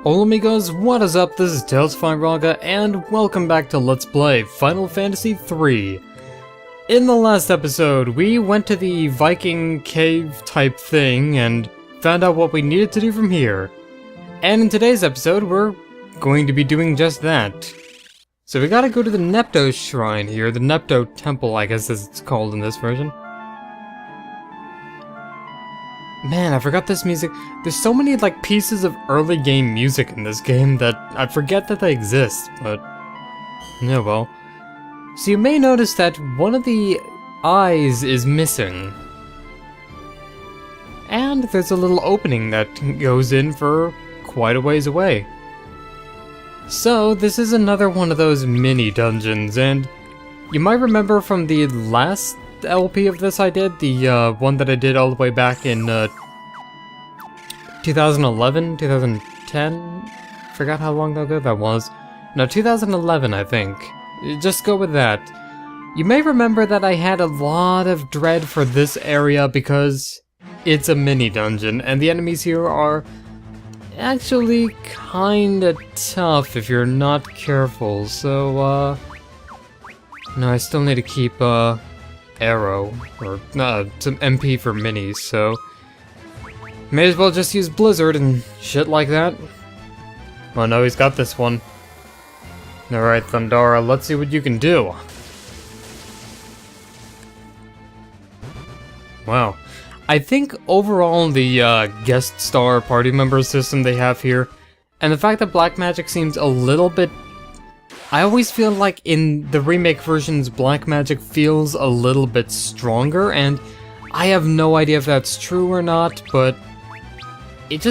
Hola amigos, what is up? This is TalesFlyRaga, and welcome back to Let's Play Final Fantasy III. In the last episode, we went to the Viking cave type thing and found out what we needed to do from here. And in today's episode, we're going to be doing just that. So we gotta go to the Nepto Shrine here, the Nepto Temple, I guess as it's called in this version. Man, I forgot this music. There's so many, like, pieces of early game music in this game that I forget that they exist, but... yeah, well. So you may notice that one of the eyes is missing. And there's a little opening that goes in for quite a ways away. So, this is another one of those mini dungeons, and you might remember from the last LP of this I did, the one that I did all the way back in 2011, 2010? Forgot how long ago that was. No, 2011 I think. Just go with that. You may remember that I had a lot of dread for this area because it's a mini dungeon, and the enemies here are actually kinda tough if you're not careful, so no, I still need to keep arrow, or some MP for minis, so may as well just use Blizzard and shit like that. Oh no, he's got this one. Alright, Thundara, let's see what you can do. Wow. I think overall the guest star party member system they have here, and the fact that black magic seems a little bit... I always feel like in the remake versions, black magic feels a little bit stronger, and I have no idea if that's true or not, but it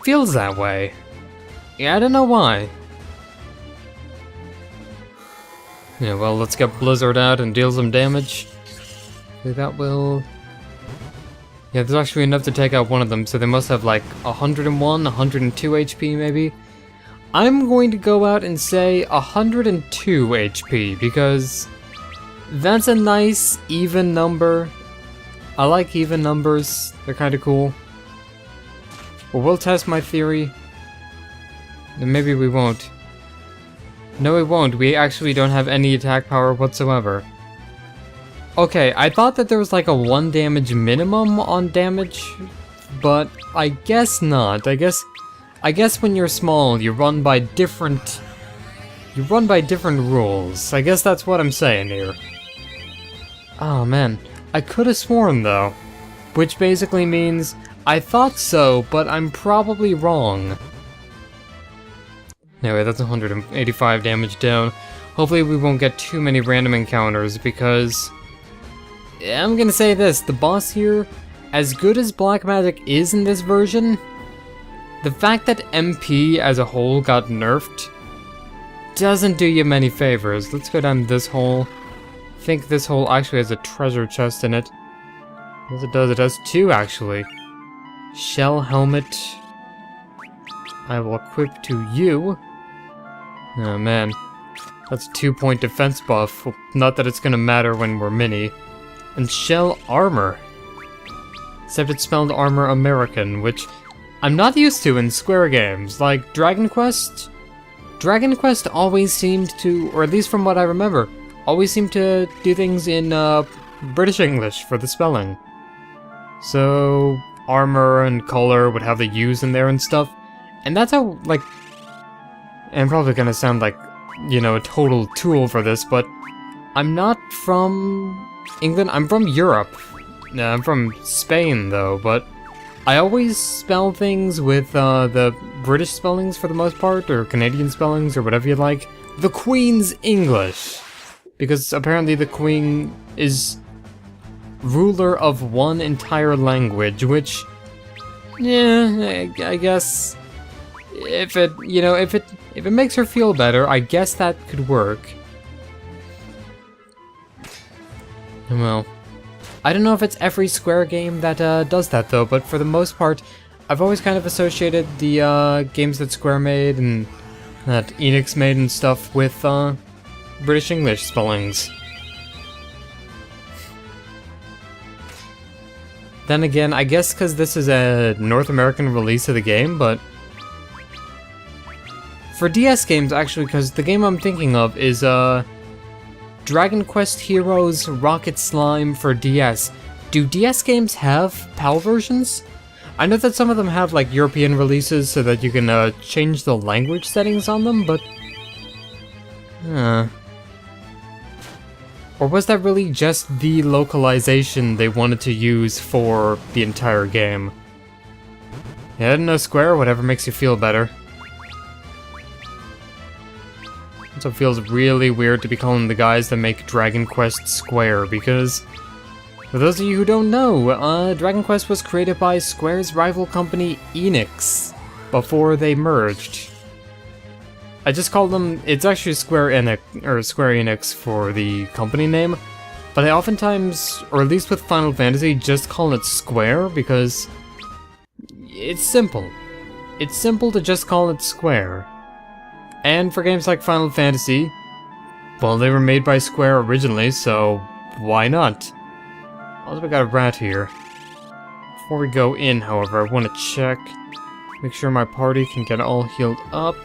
feels that way. Yeah, I don't know why. Yeah, well, let's get Blizzard out and deal some damage. That will... yeah, there's actually enough to take out one of them, so they must have like 101, 102 HP maybe. I'm going to go out and say 102 HP, because that's a nice even number. I like even numbers, they're kinda cool. Well, we'll test my theory. And maybe we won't. No, we won't. We actually don't have any attack power whatsoever. Okay, I thought that there was like a 1 damage minimum on damage, but I guess not. I guess when you're small, you run by different rules. I guess that's what I'm saying here. Oh man, I could have sworn though, which basically means I thought so, but I'm probably wrong. Anyway, that's 185 damage down. Hopefully we won't get too many random encounters, because I'm gonna say this, the boss here, as good as black magic is in this version, the fact that MP as a whole got nerfed doesn't do you many favors. Let's go down this hole. I think this hole actually has a treasure chest in it. Yes, it does 2 actually. Shell helmet. I will equip to you. Oh man, that's a 2-point defense buff. Not that it's gonna matter when we're mini. And shell armor. Except it's spelled Armor American, which I'm not used to in Square games. Like Dragon Quest? Dragon Quest always seemed to, or at least from what I remember, always seemed to do things in British English for the spelling. So armor and color would have the U's in there and stuff. And that's how, like, I'm probably gonna sound like, you know, a total tool for this, but I'm not from England, I'm from Europe. No, I'm from Spain though, but I always spell things with the British spellings for the most part, or Canadian spellings, or whatever you like. The Queen's English. Because apparently the Queen is ruler of one entire language, which, yeah, I guess if it, you know, if it makes her feel better, I guess that could work. Well, I don't know if it's every Square game that does that though, but for the most part, I've always kind of associated the games that Square made and that Enix made and stuff with British English spellings. Then again, I guess because this is a North American release of the game, but For DS games, actually, because the game I'm thinking of is, Dragon Quest Heroes Rocket Slime for DS. Do DS games have PAL versions? I know that some of them have, like, European releases so that you can, change the language settings on them, but... Or was that really just the localization they wanted to use for the entire game? Yeah, no square, whatever makes you feel better. Also feels really weird to be calling the guys that make Dragon Quest Square, because... For those of you who don't know, Dragon Quest was created by Square's rival company, Enix, before they merged. I just call them... It's actually Square Enix for the company name, but I oftentimes, or at least with Final Fantasy, just call it Square because it's simple. It's simple to just call it Square. And for games like Final Fantasy, well, they were made by Square originally, so why not? Also, we got a rat here. Before we go in, however, I want to check, make sure my party can get all healed up.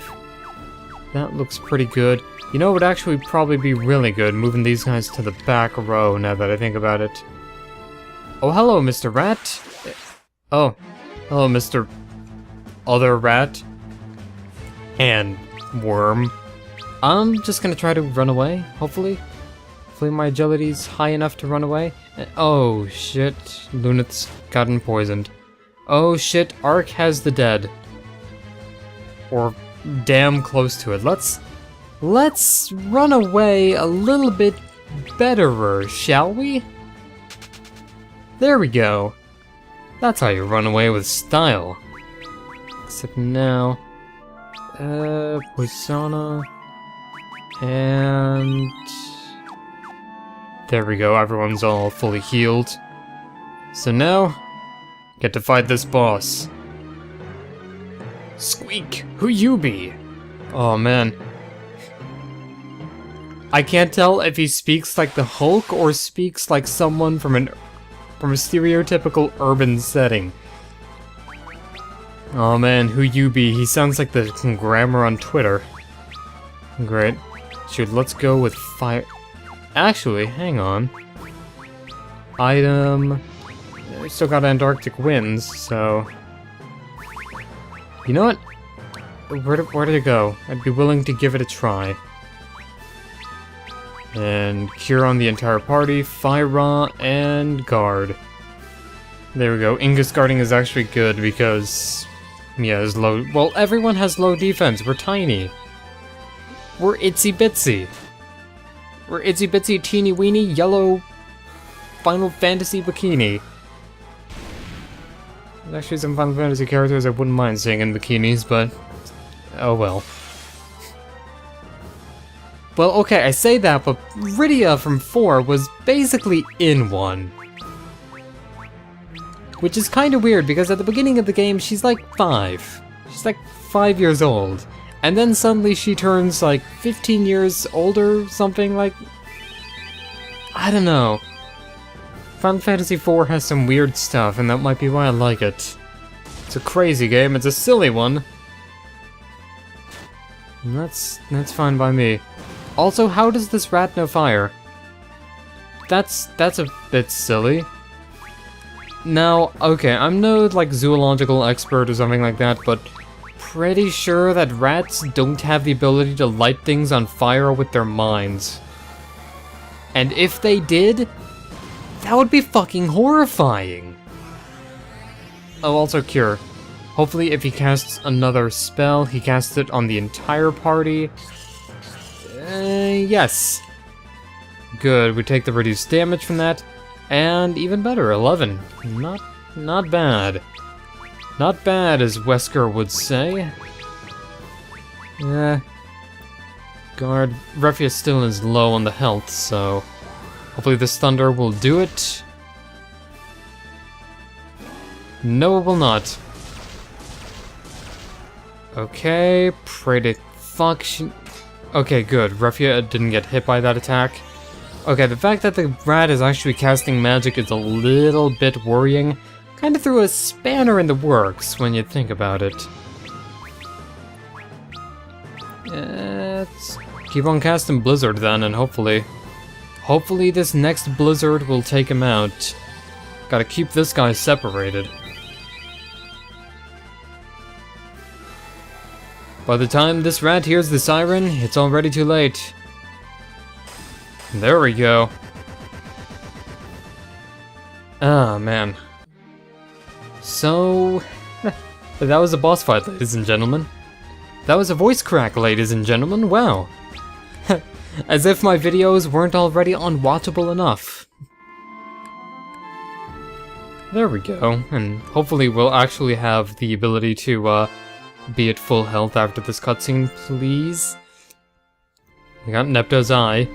That looks pretty good. You know, it would actually probably be really good moving these guys to the back row now that I think about it. Oh, hello, Mr. Rat. Oh, hello, Mr. Other Rat. And Worm. I'm just gonna try to run away, hopefully. Hopefully my agility's high enough to run away. Oh, shit. Lunat's gotten poisoned. Oh, shit. Ark has the dead. Or... damn close to it. Let's run away a little bit betterer, shall we? There we go. That's how you run away with style. Except now, Poisona, and there we go. Everyone's all fully healed. So now, get to fight this boss. Squeak, who you be? Oh man. I can't tell if he speaks like the Hulk or speaks like someone from a stereotypical urban setting. Oh man, who you be? He sounds like the grammar on Twitter. Great. Shoot, let's go with fire. Actually, hang on. Item. We still got Antarctic winds, so. You know what? Where did it go? I'd be willing to give it a try. And cure on the entire party, Fyra, and guard. There we go. Ingus guarding is actually good because, yeah, it's low. Well, everyone has low defense. We're tiny. We're itsy bitsy. We're itsy bitsy, teeny weeny, yellow Final Fantasy bikini. There's actually some Final Fantasy characters I wouldn't mind seeing in bikinis, but oh well. Well, okay, I say that, but Rydia from 4 was basically in 1. Which is kind of weird, because at the beginning of the game, she's like 5. She's like 5 years old. And then suddenly she turns like 15 years older, something like... I don't know. Final Fantasy IV has some weird stuff, and that might be why I like it. It's a crazy game, it's a silly one. And that's fine by me. Also, how does this rat know fire? That's a bit silly. Now, okay, I'm no, like, zoological expert or something like that, but pretty sure that rats don't have the ability to light things on fire with their minds. And if they did, that would be fucking horrifying. Oh, also cure. Hopefully if he casts another spell, he casts it on the entire party. Yes. Good, we take the reduced damage from that. And even better, 11. Not bad. Not bad, as Wesker would say. Yeah. Guard. Refia still is low on the health, so hopefully this thunder will do it. No, it will not. Okay, pray to fuck. Okay, good. Refia didn't get hit by that attack. Okay, the fact that the rat is actually casting magic is a little bit worrying. Kinda threw a spanner in the works when you think about it. Let's keep on casting Blizzard then, and hopefully this next Blizzard will take him out. Gotta keep this guy separated. By the time this rat hears the siren, it's already too late. There we go. Ah, man. So... that was a boss fight, ladies and gentlemen. That was a voice crack, ladies and gentlemen, wow. As if my videos weren't already unwatchable enough. There we go, and hopefully we'll actually have the ability to, be at full health after this cutscene, please. We got Nepto's eye.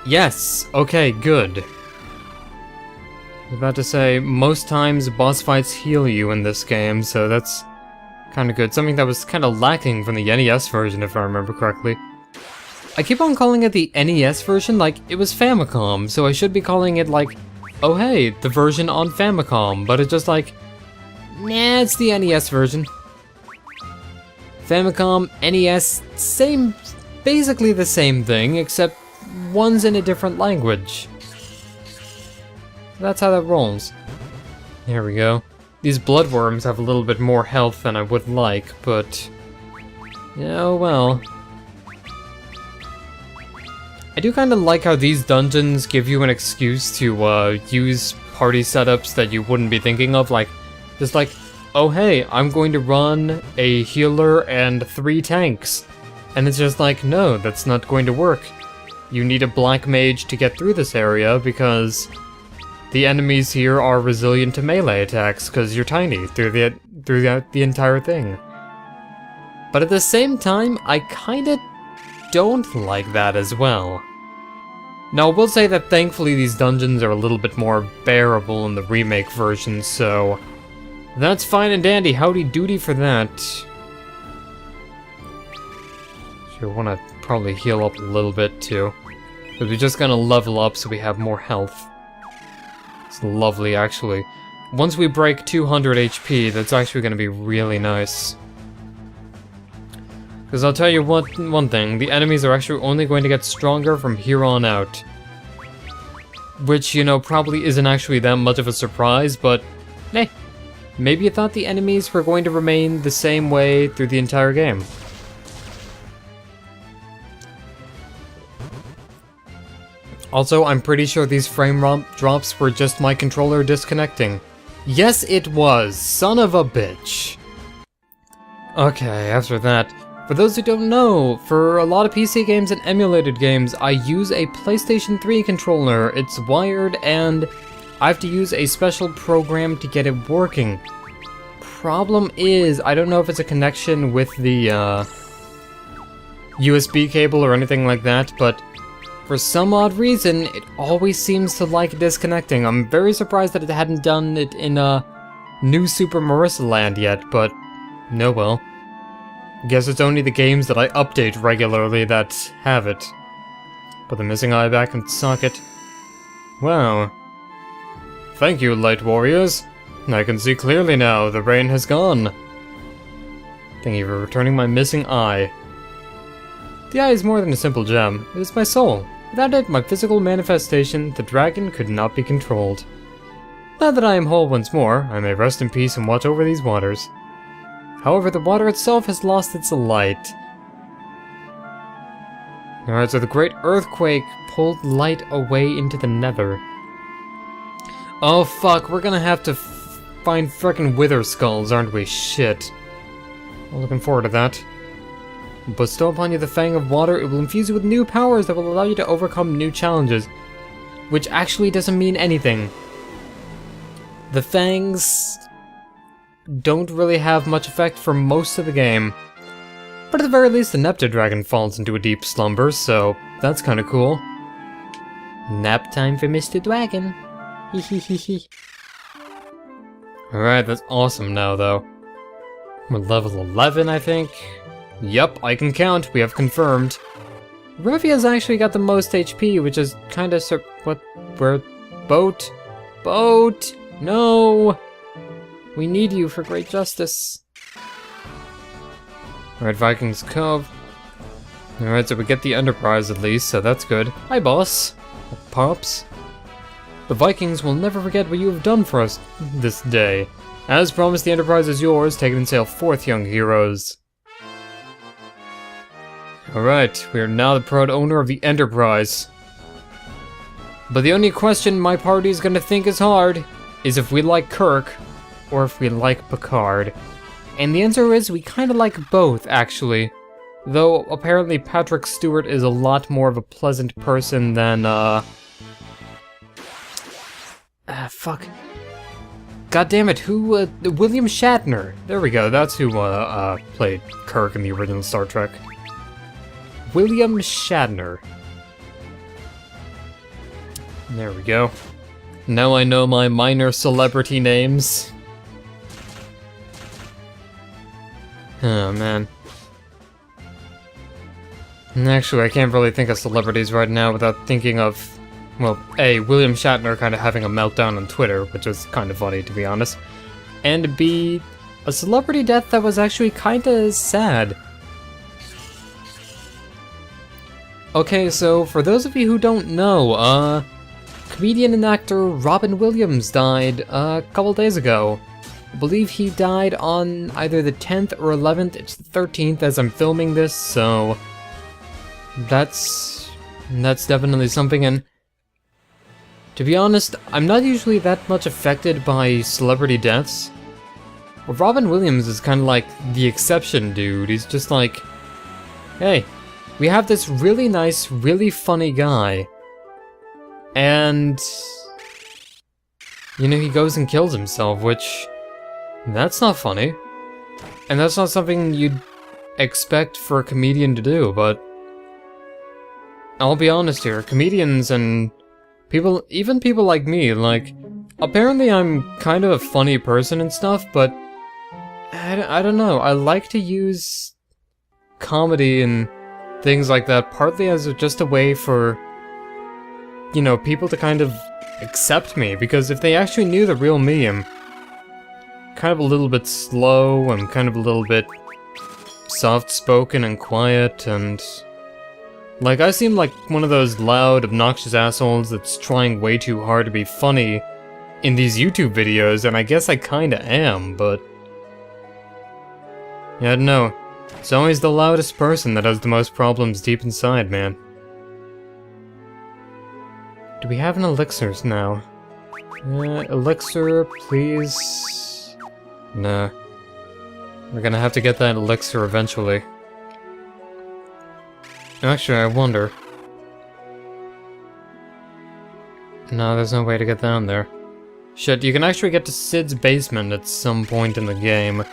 Yes! Okay, good. I was about to say, most times boss fights heal you in this game, so that's kinda good. Something that was kinda lacking from the NES version, if I remember correctly. I keep on calling it the NES version like it was Famicom, so I should be calling it like, oh hey, the version on Famicom, but it's just like, nah, it's the NES version. Famicom, NES, same, basically the same thing, except one's in a different language. That's how that rolls. There we go. These bloodworms have a little bit more health than I would like, but... oh well. I do kind of like how these dungeons give you an excuse to use party setups that you wouldn't be thinking of, like, just like, oh hey, I'm going to run a healer and 3 tanks. And it's just like, no, that's not going to work. You need a black mage to get through this area because the enemies here are resilient to melee attacks because you're tiny through the entire thing. But at the same time, I kinda don't like that as well. Now, I will say that thankfully these dungeons are a little bit more bearable in the remake version, so that's fine and dandy. Howdy doody for that. Sure, wanna probably heal up a little bit too. But we're just gonna level up so we have more health. It's lovely, actually. Once we break 200 HP, that's actually gonna be really nice. Because I'll tell you one thing, the enemies are actually only going to get stronger from here on out. Which, you know, probably isn't actually that much of a surprise, but hey, maybe you thought the enemies were going to remain the same way through the entire game. Also, I'm pretty sure these frame drops were just my controller disconnecting. Yes, it was, son of a bitch. Okay, after that, for those who don't know, for a lot of PC games and emulated games, I use a PlayStation 3 controller. It's wired and I have to use a special program to get it working. Problem is, I don't know if it's a connection with the USB cable or anything like that, but for some odd reason, it always seems to like disconnecting. I'm very surprised that it hadn't done it in New Super Marissa Land yet, but no well. Guess it's only the games that I update regularly that have it. Put the missing eye back in socket. Wow. Thank you, Light Warriors. I can see clearly now, the rain has gone. Thank you for returning my missing eye. The eye is more than a simple gem, it is my soul. Without it, my physical manifestation, the dragon, could not be controlled. Now that I am whole once more, I may rest in peace and watch over these waters. However, the water itself has lost its light. Alright, so the great earthquake pulled light away into the nether. Oh fuck, we're gonna have to find frickin' wither skulls, aren't we? Shit. I'm looking forward to that. Bestow upon you the Fang of Water, it will infuse you with new powers that will allow you to overcome new challenges. Which actually doesn't mean anything. The Fangs don't really have much effect for most of the game. But at the very least, the Nepta Dragon falls into a deep slumber, so that's kinda cool. Nap time for Mr. Dragon. Hehehehe. Alright, that's awesome now, though. We're level 11, I think. Yup, I can count, we have confirmed. Revia's actually got the most HP, which is kinda where? Boat? Boat! No! We need you for great justice. Alright, Vikings Cove. Alright, so we get the Enterprise at least, so that's good. Hi, boss. Pops. The Vikings will never forget what you have done for us this day. As promised, the Enterprise is yours. Take it and sail forth, young heroes. Alright, we are now the proud owner of the Enterprise. But the only question my party is gonna think is hard is if we like Kirk or if we like Picard. And the answer is we kinda like both, actually. Though apparently Patrick Stewart is a lot more of a pleasant person than, fuck. God damn it, who, William Shatner. There we go, that's who, played Kirk in the original Star Trek. William Shatner. There we go. Now I know my minor celebrity names. Oh, man. And actually, I can't really think of celebrities right now without thinking of, well, A, William Shatner kind of having a meltdown on Twitter, which was kind of funny, to be honest. And B, a celebrity death that was actually kind of sad. Okay, so for those of you who don't know, comedian and actor Robin Williams died a couple days ago. I believe he died on either the 10th or 11th. It's the 13th as I'm filming this, so that's definitely something. And to be honest, I'm not usually that much affected by celebrity deaths. But Robin Williams is kind of like the exception, dude. He's just like, hey, we have this really nice, really funny guy, and, you know, he goes and kills himself, which, that's not funny. And that's not something you'd expect for a comedian to do, but I'll be honest here, comedians and people, even people like me, like, apparently I'm kind of a funny person and stuff, but I don't know, I like to use comedy and things like that partly as just a way for, you know, people to kind of accept me, because if they actually knew the real me, I'm kind of a little bit slow, I'm kind of a little bit soft-spoken and quiet, and like, I seem like one of those loud, obnoxious assholes that's trying way too hard to be funny in these YouTube videos, and I guess I kinda am, but yeah, I don't know. It's always the loudest person that has the most problems deep inside, man. Do we have an elixirs now? Elixir, please? Nah. We're gonna have to get that elixir eventually. Actually, I wonder. No, there's no way to get down there. Shit, you can actually get to Sid's basement at some point in the game,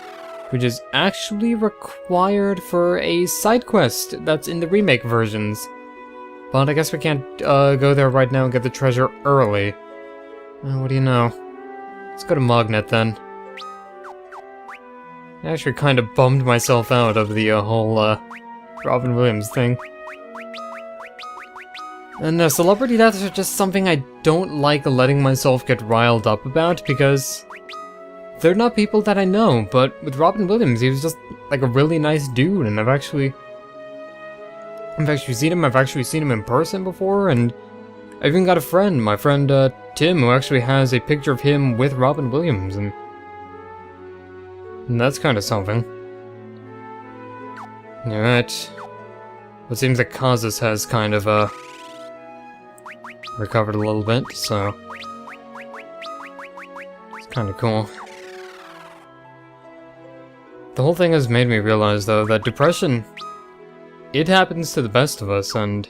which is actually required for a side quest that's in the remake versions. But I guess we can't go there right now and get the treasure early. What do you know? Let's go to Magnet then. I actually kind of bummed myself out of the whole Robin Williams thing. And celebrity deaths are just something I don't like letting myself get riled up about, because they're not people that I know, but with Robin Williams, he was just like a really nice dude, and I've actually seen him in person before, and I even got a friend, my friend Tim, who actually has a picture of him with Robin Williams, and that's kind of something. Alright. It seems that Kazas has kind of recovered a little bit, so it's kind of cool. The whole thing has made me realize, though, that depression, it happens to the best of us, and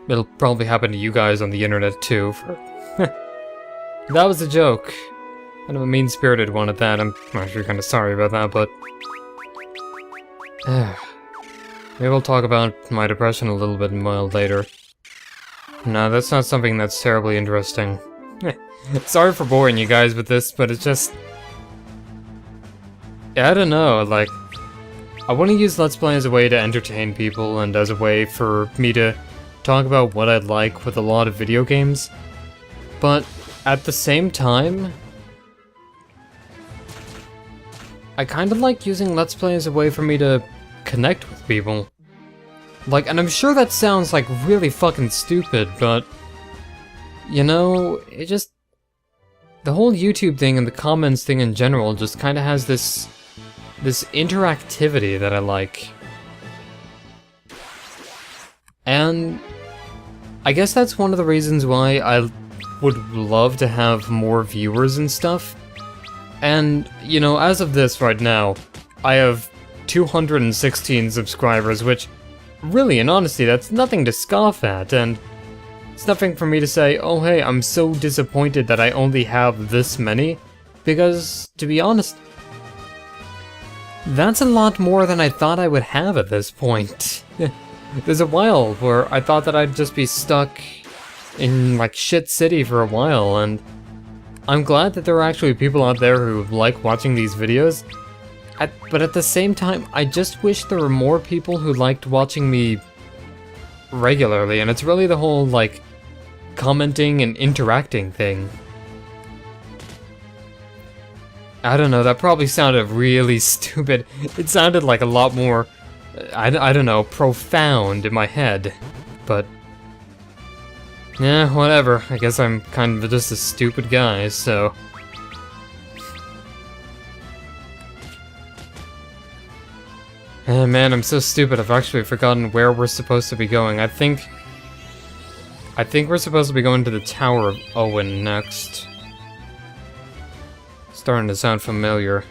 it'll probably happen to you guys on the internet, too. That was a joke. Kind of a mean-spirited one at that. I'm actually kind of sorry about that, but maybe we'll talk about my depression a little bit more later. No, that's not something that's terribly interesting. Sorry for boring you guys with this, but it's just, I don't know, like, I want to use Let's Play as a way to entertain people and as a way for me to talk about what I'd like with a lot of video games, but at the same time, I kind of like using Let's Play as a way for me to connect with people. Like, and I'm sure that sounds like really fucking stupid, but you know, it just, the whole YouTube thing and the comments thing in general just kind of has this interactivity that I like. And I guess that's one of the reasons why I would love to have more viewers and stuff. And, you know, as of this right now, I have 216 subscribers, which, really, in honesty, that's nothing to scoff at, and it's nothing for me to say, oh hey, I'm so disappointed that I only have this many, because, to be honest, that's a lot more than I thought I would have at this point. There's a while where I thought that I'd just be stuck in, like, shit city for a while, and I'm glad that there are actually people out there who like watching these videos, but at the same time, I just wish there were more people who liked watching me regularly, and it's really the whole, like, commenting and interacting thing. I don't know, that probably sounded really stupid. It sounded like a lot more, I don't know, profound in my head, but yeah, whatever. I guess I'm kind of just a stupid guy, so man, I'm so stupid, I've actually forgotten where we're supposed to be going. I think we're supposed to be going to the Tower of Owen next. Starting to sound familiar.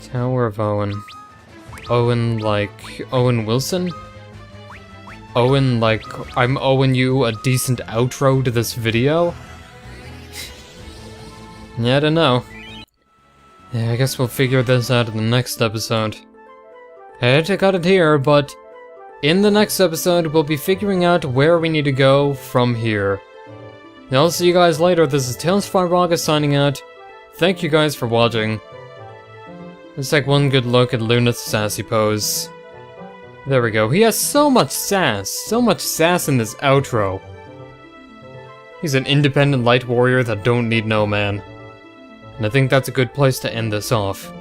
Tower of Owen. Owen like Owen Wilson? Owen like I'm owing you a decent outro to this video? Yeah, I don't know. Yeah, I guess we'll figure this out in the next episode. I had to cut it here, but in the next episode, we'll be figuring out where we need to go from here. Now, I'll see you guys later. This is Tales5Raga signing out. Thank you guys for watching. Let's take one good look at Luna's sassy pose. There we go. He has so much sass in this outro. He's an independent light warrior that don't need no man. And I think that's a good place to end this off.